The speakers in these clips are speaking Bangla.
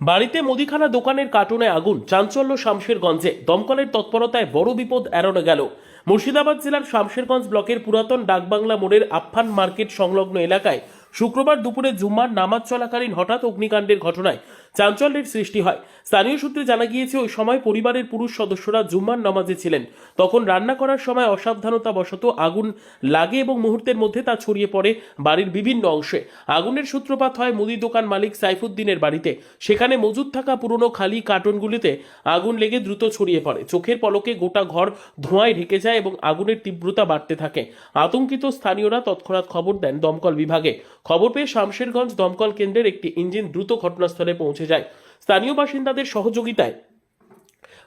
বাড়িতে মুদিখানা দোকানের কার্টুনে আগুন, চাঞ্চল্য শামশেরগঞ্জে। দমকলের তৎপরতায় বড় বিপদ এড়ানো গেল। মুর্শিদাবাদ জেলার শামশেরগঞ্জ ব্লকের পুরাতন ডাকবাংলা মোড়ের আফফান মার্কেট সংলগ্ন এলাকায় শুক্রবার দুপুরে জুম্মার নামাজ চলাকালীন হঠাৎ অগ্নিকাণ্ডের ঘটনায় চাঞ্চল্যের সৃষ্টি হয়। স্থানীয় সূত্রে জানা গিয়েছে, ওই সময় পরিবারের পুরুষ সদস্যরা জুম্মার নামাজে ছিলেন। তখন রান্না করার সময় অসাবধানতাবশত আগুন লাগে এবং মুহূর্তের মধ্যে তা ছড়িয়ে পড়ে বাড়ির বিভিন্ন অংশে। আগুনের সূত্রপাত হয় মুদি দোকান মালিক সাইফুদ্দিনের বাড়িতে। সেখানে মজুদ থাকা পুরনো খালি কার্টনগুলিতে আগুন লেগে দ্রুত ছড়িয়ে পড়ে। চোখের পলকে গোটা ঘর ধোঁয়ায় ঢেকে যায় এবং আগুনের তীব্রতা বাড়তে থাকে। আতঙ্কিত স্থানীয়রা তৎক্ষণাৎ খবর দেন দমকল বিভাগে। খবর পেয়ে শামশেরগঞ্জ দমকল কেন্দ্রের একটি ইঞ্জিন দ্রুত ঘটনাস্থলে পৌঁছে যায়। স্থানীয় বাসিন্দাদের সহযোগিতায়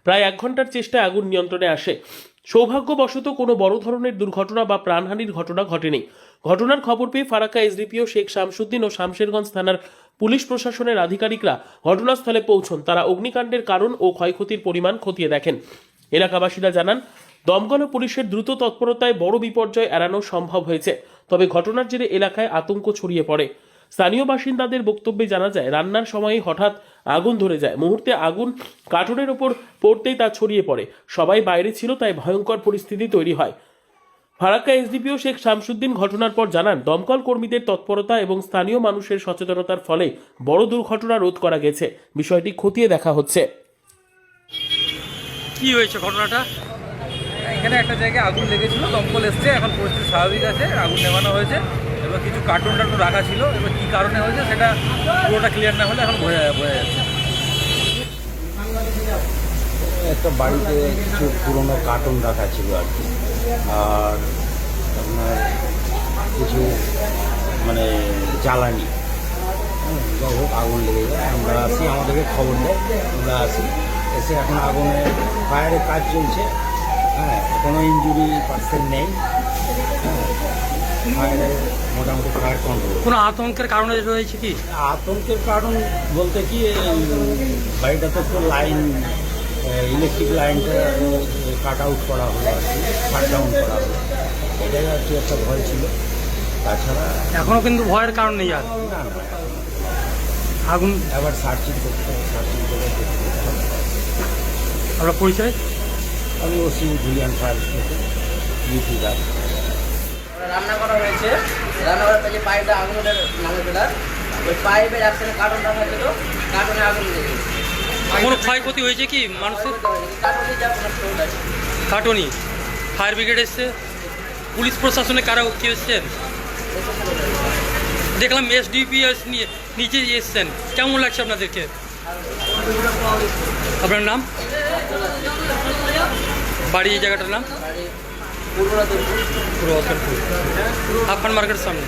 প্রায় 1 ঘন্টার চেষ্টায় আগুন নিয়ন্ত্রণে আসে। সৌভাগ্যবশত কোনো বড় ধরনের দুর্ঘটনা বা প্রাণহানির ঘটনা ঘটেনি। ঘটনার খবর পেয়ে ফারাক্কা এসডিপিও শেখ শামসুদ্দিন ও শামশেরগঞ্জ থানার পুলিশ প্রশাসনের আধিকারিকরা ঘটনাস্থলে পৌঁছন। তারা অগ্নিকাণ্ডের কারণ ও ক্ষয়ক্ষতির পরিমাণ খতিয়ে দেখেন। এলাকাবাসীরা জানান, দমকল ও পুলিশের দ্রুত তৎপরতায় বড় বিপর্যয় এড়ানো সম্ভব হয়েছে। তবে ঘটনার জেরে এলাকায় আতঙ্ক ছড়িয়ে পড়ে। স্থানীয় বাসিন্দাদের বক্তব্যে জানা যায়, রান্নার সময় হঠাৎ আগুন ধরে যায়। মুহূর্তে আগুন কার্টুনের ওপর পড়তেই তা ছড়িয়ে পড়ে। সবাই বাইরে ছিল, তাই ভয়ঙ্কর পরিস্থিতি তৈরি হয়। ফারাক্কা এসডিপিও শেখ শামসুদ্দিন ঘটনার পর জানান, দমকল কর্মীদের তৎপরতা এবং স্থানীয় মানুষের সচেতনতার ফলে বড় দুর্ঘটনা রোধ করা গেছে। বিষয়টি খতিয়ে দেখা হচ্ছে। কি হয়েছে ঘটনাটা? এখানে একটা জায়গায় আগুন লেগেছিল, দমকল এসছে, এখন পরিস্থিতি স্বাভাবিক আছে, আগুন নেভানো হয়েছে। এবার কিছু কার্টুন রাখা ছিল, এবার কী কারণে হয়েছে সেটা পুরোটা ক্লিয়ার না হলে এখন বোঝা যাচ্ছে। একটা বাড়িতে কিছু পুরনো কার্টুন রাখা ছিল আর কি, আর আপনার কিছু মানে জ্বালানি, যাই হোক আগুন লেগে যায়। আমরা আসি, আমাদেরকে খবর দেয়, আমরা আসি, এসে এখন আগুনে ফায়ারের কাজ চলছে। হ্যাঁ, কোনো ইনজুরি পার্সেন্ট নেই। হ্যাঁ, ফায়ারের মোটামুটি ফায়ার কন্ট্রোল। কোনো আতঙ্কের কারণে রয়েছে কি? আতঙ্কের কারণ বলতে কি, বাড়িটাতে তো লাইন, ইলেকট্রিক লাইনটা কাট আউট করা হলো আর কি, শাট ডাউন করা হলো, এটাই আর কি একটা ভয় ছিল। তাছাড়া এখনো কিন্তু ভয়ের কারণ নেই আর। না না, আগুন এবার সার্চিং করতে হবে, সার্চিং করে দেখতে হবে। আমরা পরিচয়, আমি OC Julian fire station YouTuber. রান্না করা হয়েছে, রান্না করার পর যে পাইপটা আগুনের নামে ফেলার, ওই পাইপের একসাথে কার্টন রাখা ছিল, কার্টনে আগুন লেগে কোনো ক্ষয়ক্ষতি হয়েছে কি মানুষের? কার্টনে যা কোনো ফ্লোর আছে। কাটনি, ফায়ার ব্রিগেড এসছে, পুলিশ প্রশাসনে কারা কি এসছেন? দেখলাম এসডিপিএস নিয়ে নিচে এসছেন। কেমন লাগছে আপনাদেরকে? আপনার নাম, বাড়ি, এই জায়গাটার নাম? পূর্ব পূর্ব আফফান মার্কেটের সামনে।